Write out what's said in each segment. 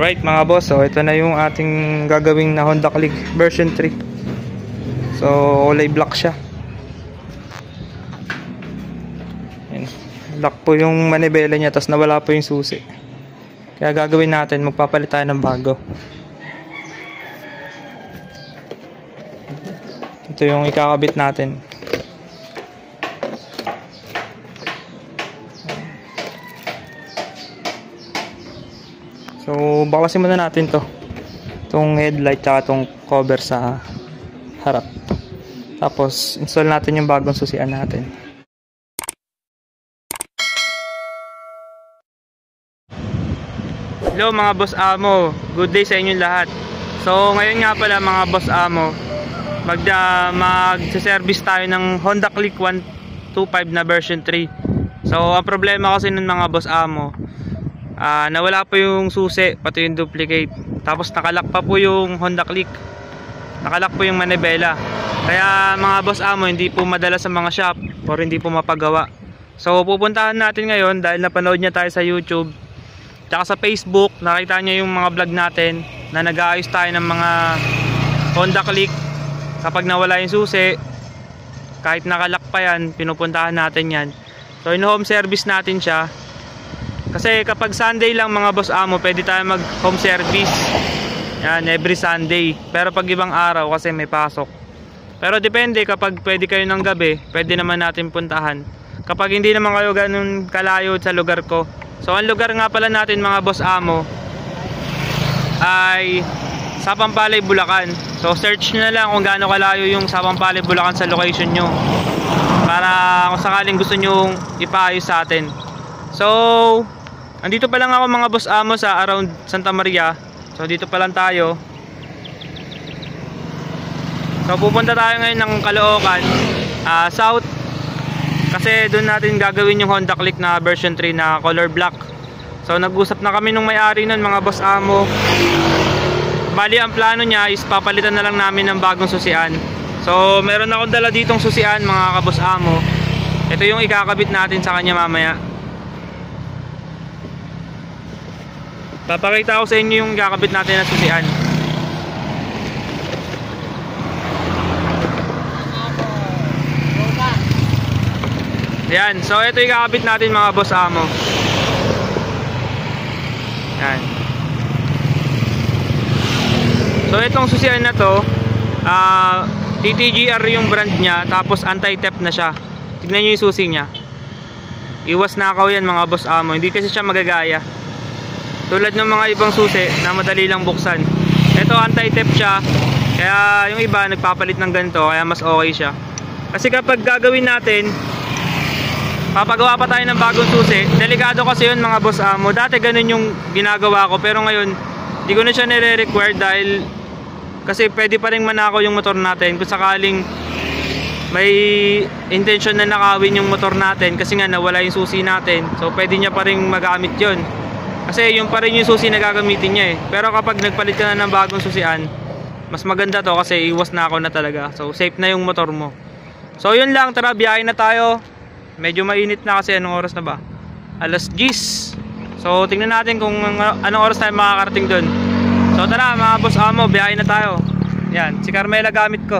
Right mga boss, so ito na yung ating gagawing na Honda Click version 3. So kulay black siya. Ayan. Black po yung manibela niya, tapos nawala po yung susi. Kaya gagawin natin, magpapalit tayo ng bago. Ito yung ikakabit natin. So baklasin muna natin to, itong headlight at itong cover sa harap. Tapos install natin yung bagong susian natin. Hello mga boss amo, good day sa inyong lahat. So ngayon nga pala mga boss amo, mag-service tayo ng Honda Click 125 na version 3. So ang problema kasi ng mga boss amo, nawala po yung susi, pati yung duplicate. Tapos nakalock pa po yung Honda Click, nakalock po yung manibela. Kaya mga boss amo, hindi po madala sa mga shop or hindi po mapagawa. So pupuntahan natin ngayon dahil napanood niya tayo sa YouTube tsaka sa Facebook. Nakita niya yung mga vlog natin na nag-aayos tayo ng mga Honda Click. Kapag nawala yung susi, kahit nakalock pa yan, pinupuntahan natin yan. So in-home service natin siya. Kasi kapag Sunday lang mga boss amo, pwede tayo mag home service. Yan, every Sunday. Pero pag ibang araw kasi may pasok. Pero depende, kapag pwede kayo ng gabi, pwede naman natin puntahan. Kapag hindi naman kayo ganun kalayo sa lugar ko. So ang lugar nga pala natin mga boss amo ay Sapampalay, Bulacan. So search nyo na lang kung gaano kalayo yung Sapampalay, Bulacan sa location nyo, para kung sakaling gusto nyo ipaayos sa atin. So andito pa lang ako mga boss amo sa around Santa Maria. So dito pa lang tayo. So pupunta tayo ngayon ng Caloocan, South. Kasi doon natin gagawin yung Honda Click na version 3 na color black. So nag-usap na kami nung may-ari nun mga boss amo. Bali ang plano niya is papalitan na lang namin ng bagong susian. So meron akong dala ditong susian mga kaboss amo. Ito yung ikakabit natin sa kanya mamaya. Papakita ko sa inyo yung kakabit natin na susian. Yan, so ito yung kakabit natin mga boss amo. Yan. So itong susian na to, TTGR yung brand niya, tapos anti-theft na siya. Tignan nyo yung susi niya. Iwas nakaw yan mga boss amo, hindi kasi siya magagaya tulad ng mga ibang susi na madali lang buksan. Ito anti-theft siya, kaya yung iba nagpapalit ng ganito, kaya mas okay siya. Kasi kapag gagawin natin, papagawa pa tayo ng bagong susi, delikado kasi yun mga boss amo. Dati ganun yung ginagawa ko, pero ngayon hindi ko na siya nire-require dahil kasi pwede pa rin manakaw yung motor natin kung sakaling may intention na nakawin yung motor natin, kasi nga nawala yung susi natin. So pwede niya pa rin magamit yun, kasi yung pa rin yung susi na gagamitin niya eh. Pero kapag nagpalit ka na ng bagong susian, mas maganda to kasi iwas na ako na talaga. So safe na yung motor mo. So yun lang, tara biyahe na tayo. Medyo mainit na kasi, anong oras na ba? Alas 10. So tingnan natin kung anong oras tayo makakarating dun. So tara mga boss amo, biyahe na tayo. Yan, si Carmela gamit ko.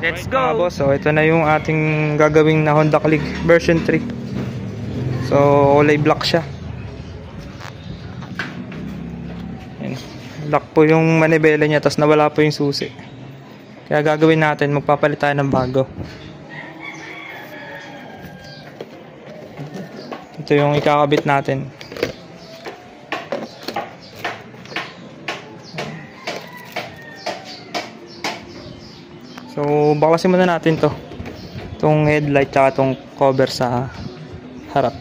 Let's go mga boss, so ito na yung ating gagawing na Honda Click version 3. So kulay black siya. Yan. Black po yung manibela niya, tapos nawala po yung susi. Kaya gagawin natin, magpapalit tayo ng bago. Ito yung ikakabit natin. So baklasin muna natin to, itong headlight at itong cover sa harap.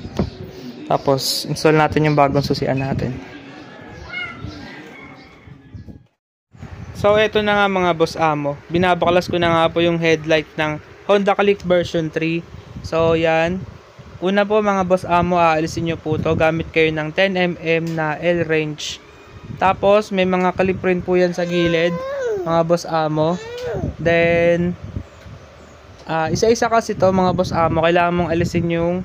Tapos install natin yung bagong susian natin. So eto na nga mga boss amo, binabaklas ko na nga po yung headlight ng Honda Click version 3. So yan, una po mga boss amo, aalisin nyo po to. Gamit kayo ng 10mm na L-range. Tapos may mga clip rin po yan sa gilid mga boss amo. Then isa-isa kasi to mga boss amo, kailangan mong alisin yung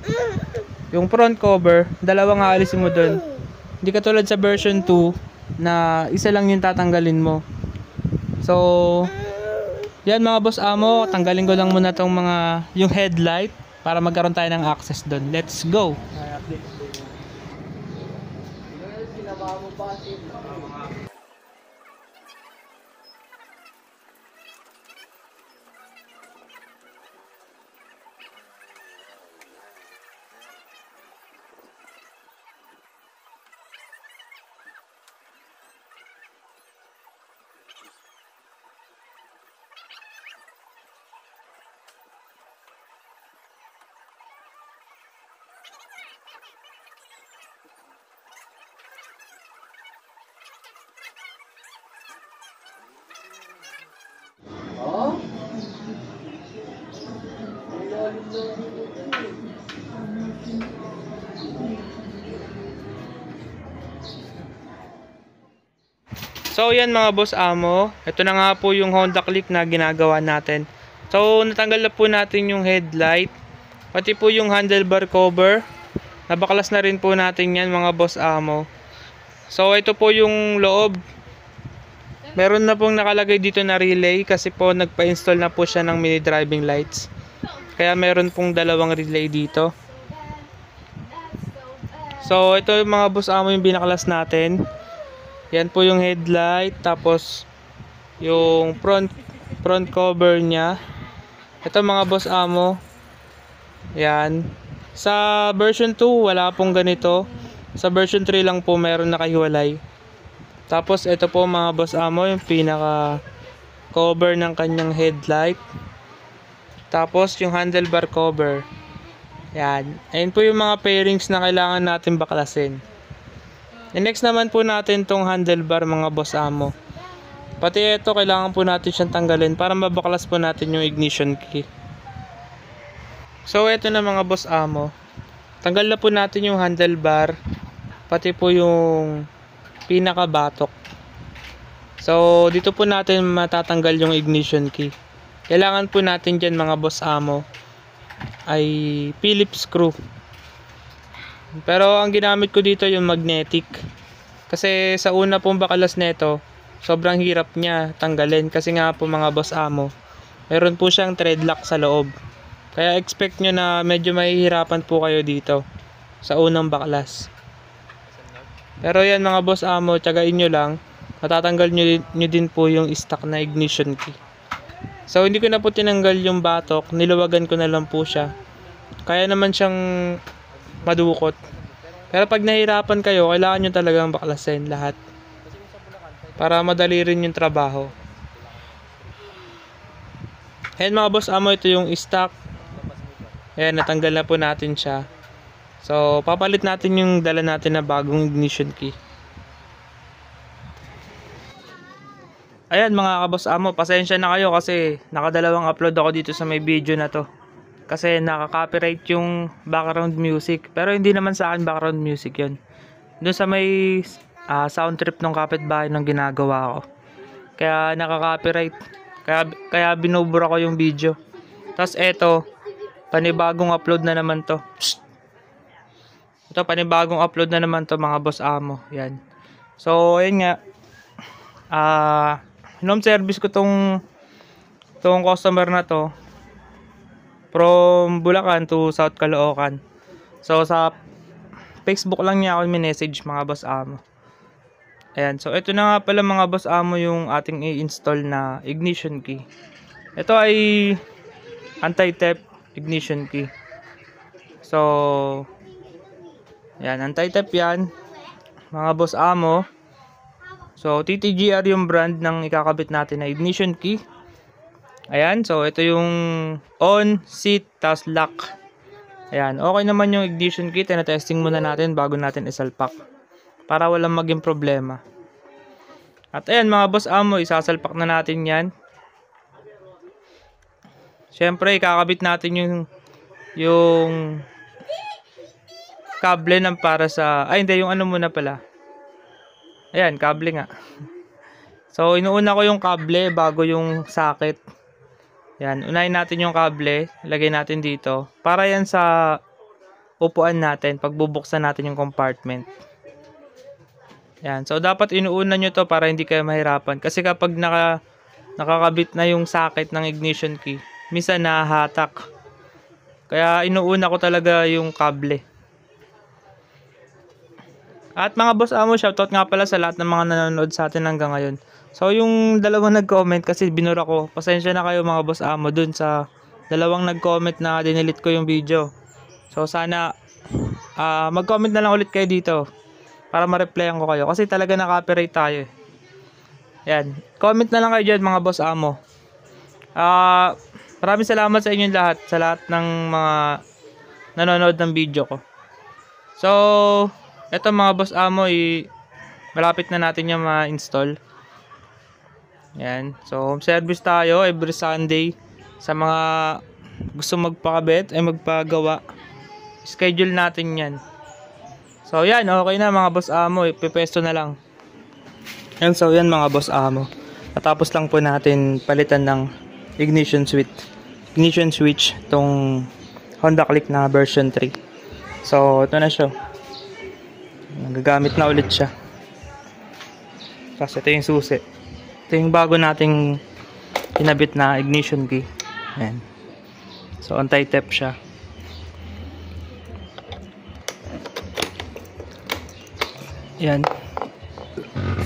Yung front cover, dalawang aalisin mo dun. Hindi katulad sa version 2 na isa lang yung tatanggalin mo. So, yan mga boss amo, tanggalin ko lang muna tong yung headlight para magkaroon tayo ng access dun. Let's go! So yan mga boss amo, ito na nga po yung Honda Click na ginagawa natin. So natanggal na po natin yung headlight, pati po yung handlebar cover. Nabaklas na rin po natin yan mga boss amo. So ito po yung loob. Meron na pong nakalagay dito na relay kasi po nagpa-install na po siya ng mini driving lights. Kaya meron pong dalawang relay dito. So ito yung mga boss amo yung binaklas natin. Yan po yung headlight, tapos yung front cover niya. Ito mga boss amo. Yan. Sa version 2 wala pong ganito. Sa version 3 lang po meron nakahiwalay. Tapos ito po mga boss amo yung pinaka cover ng kanyang headlight. Tapos yung handlebar cover. Yan. Ayun po yung mga pairings na kailangan natin baklasin. Next naman po natin tong handlebar mga boss amo. Pati ito kailangan po natin siyang tanggalin para mabaklas po natin yung ignition key. So ito na mga boss amo. Tanggal na po natin yung handlebar, pati po yung pinaka batok. So dito po natin matatanggal yung ignition key. Kailangan po natin dyan mga boss amo ay Phillips screw. Pero ang ginamit ko dito yung magnetic. Kasi sa una pong bakalas nito, sobrang hirap niya tanggalin. Kasi nga po mga boss amo, meron po siyang thread lock sa loob. Kaya expect nyo na medyo mahihirapan po kayo dito sa unang baklas. Pero yan mga boss amo, tiyagain nyo lang. Matatanggal nyo din po yung stock na ignition key. So hindi ko na po tinanggal yung batok, niluwagan ko na lang po siya. Kaya naman siyang madukot. Pero pag nahirapan kayo, kailangan nyo talagang baklasin lahat para madali rin yung trabaho. Ayan mga boss amo, ito yung stock. Ayan, natanggal na po natin siya. So papalit natin yung dala natin na bagong ignition key. Ayan mga kaboss amo, pasensya na kayo kasi nakadalawang upload ako dito sa may video na to. Kasi naka-copyright yung background music. Pero hindi naman sa akin background music yun. Doon sa may sound trip ng kapitbahay ng ginagawa ko. Kaya naka-copyright. Kaya binubura ko yung video. Tapos eto, panibagong upload na naman to. Psst! Ito, panibagong upload na naman to mga boss amo. Yan. So, ayun nga. Home service ko tong customer na to. From Bulacan to South Caloocan. So sa Facebook lang niya ako message mga boss amo. Ayan, so ito na nga pala mga boss amo yung ating i-install na ignition key. Ito ay anti-theft ignition key. So ayan, anti-theft yan mga boss amo. So TTGR yung brand ng ikakabit natin na ignition key. Ayan, so ito yung on, seat, tas lock. Ayan, okay naman yung ignition key. Tina-testing muna natin bago natin isalpak para walang maging problema. At ayan mga boss amo, isasalpak na natin yan. Siyempre, ikakabit natin yung kable ng para sa... Ay, hindi, yung ano muna pala. Ayan, kable nga. So, inuuna ko yung kable bago yung socket. Yan, unahin natin yung kable, lagay natin dito. Para yan sa upuan natin pag bubuksan natin yung compartment. Yan. So dapat inuuna nyo to para hindi kayo mahirapan. Kasi kapag nakakabit na yung socket ng ignition key, minsan nahahatak. Kaya inuuna ko talaga yung kable. At mga boss amo, shoutout nga pala sa lahat ng mga nanonood sa atin hanggang ngayon. So yung dalawang nag-comment kasi binura ko. Pasensya na kayo mga boss amo dun sa dalawang nag-comment na dinilit ko yung video. So sana mag-comment na lang ulit kayo dito para ma-replyan ko kayo. Kasi talaga na-copyright tayo eh. Yan. Comment na lang kayo dyan mga boss amo. Maraming salamat sa inyong lahat. Sa lahat ng mga nanonood ng video ko. So eto mga boss amo, malapit na natin yung ma-install. Yan. So home service tayo every Sunday. Sa mga gusto magpakabit ay magpagawa, schedule natin yan. So yan, okay na mga boss amo, ipipesto na lang. Yan, so yan mga boss amo, natapos lang po natin palitan ng ignition switch tong Honda Click na version 3. So ito na siya, nagagamit na ulit siya. Tapos ito yung susi, ito yung bago nating kinabit na ignition key. Yan. So anti-tap siya. Yan.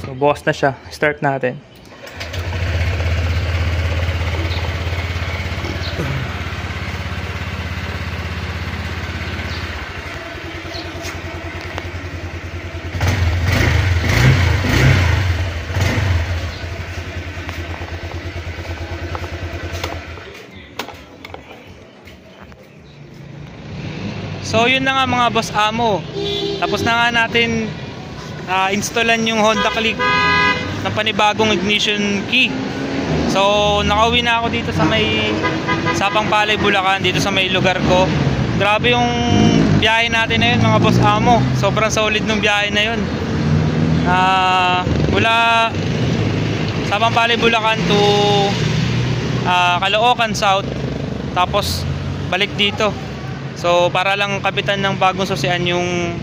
So bukas na siya. Start natin. So yun na nga mga boss amo. Tapos na nga natin installan yung Honda Click na panibagong ignition key. So nakauwi na ako dito sa may Sapang Palay, Bulacan, dito sa may lugar ko. Grabe yung biyahe natin na yun mga boss amo. Sobrang solid nung biyahe na yun. Mula Sapang Palay, Bulacan to Caloocan South, tapos balik dito. So para lang kapitan ng bagong susian yung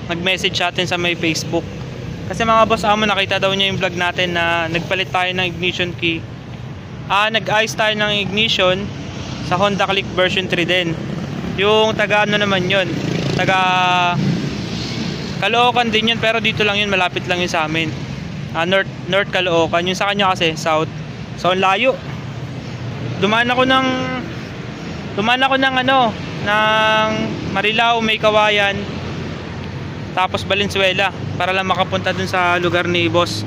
nag-message sa atin sa may Facebook. Kasi mga boss amo, nakita daw niya yung vlog natin na nagpalit tayo ng ignition key. Nag-ayos tayo ng ignition sa Honda Click version 3 din. Yung taga ano naman yun, taga Caloocan din yun, pero dito lang yun, malapit lang yun sa amin. North Caloocan, yung sa kanya kasi South. So layo. Dumaan ako ng ng Marilao, May Kawayan, tapos Valenzuela para lang makapunta dun sa lugar ni boss.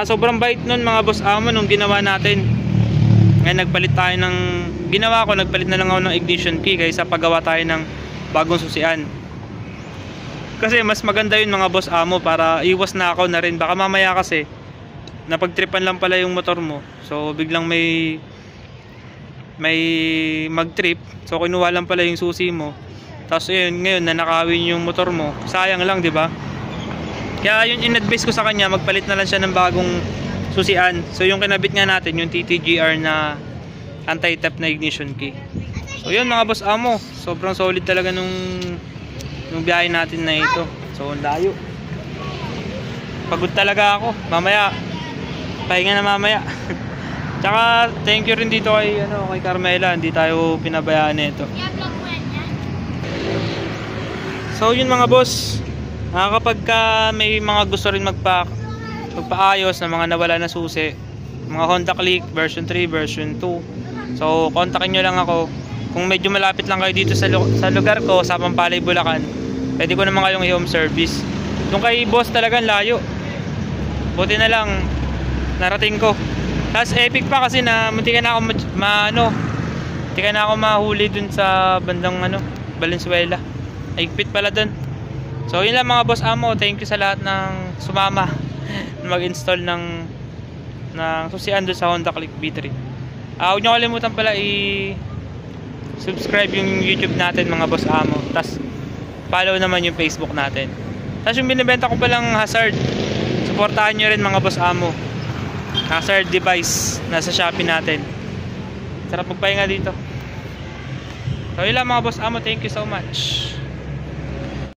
Sobrang bait nun mga boss amo nung ginawa natin. Ngayon nagpalit tayo ng nagpalit na lang ako ng ignition key kaysa paggawa tayo ng bagong susian. Kasi mas maganda yun mga boss amo, para iwas na ako na rin. Baka mamaya kasi napagtripan lang pala yung motor mo, so biglang may mag-trip, so kinuha lang pala yung susi mo, tapos ngayon nanakawin yung motor mo, sayang lang, di ba? Kaya yun, in-advise ko sa kanya, magpalit na lang siya ng bagong susian. So yung kinabit nga natin, yung TTGR na anti-tap na ignition key. So yun mga boss amo, sobrang solid talaga nung biyahe natin na ito. So layo, pagod talaga ako, mamaya pahinga na mamaya. Tsaka thank you rin dito kay Carmela, hindi tayo pinabayaan nito. So yun mga boss, kapag may mga gusto rin magpaayos na mga nawala na susi, mga Honda Click version 3, version 2, so kontakin nyo lang ako. Kung medyo malapit lang kayo dito sa lugar ko, sa Sapang Palay, Bulacan, pwede ko naman kayong i-home service. Yung kay boss talagang layo, buti na lang narating ko. Tapos epic pa kasi na munti na ako mahuli dun sa bandang Valenzuela. Higpit pala dun. So yun lang mga boss amo, thank you sa lahat ng sumama na mag-install ng susian dun sa Honda Click V3. Huwag nyo kalimutan pala i-subscribe yung YouTube natin mga boss amo. Tapos follow naman yung Facebook natin. Tapos yung binibenta ko palang hazard, supportahan nyo rin mga boss amo. Hazard device, nasa Shopee natin. Sarap magpahinga dito. So yun lang mga boss amo, thank you so much.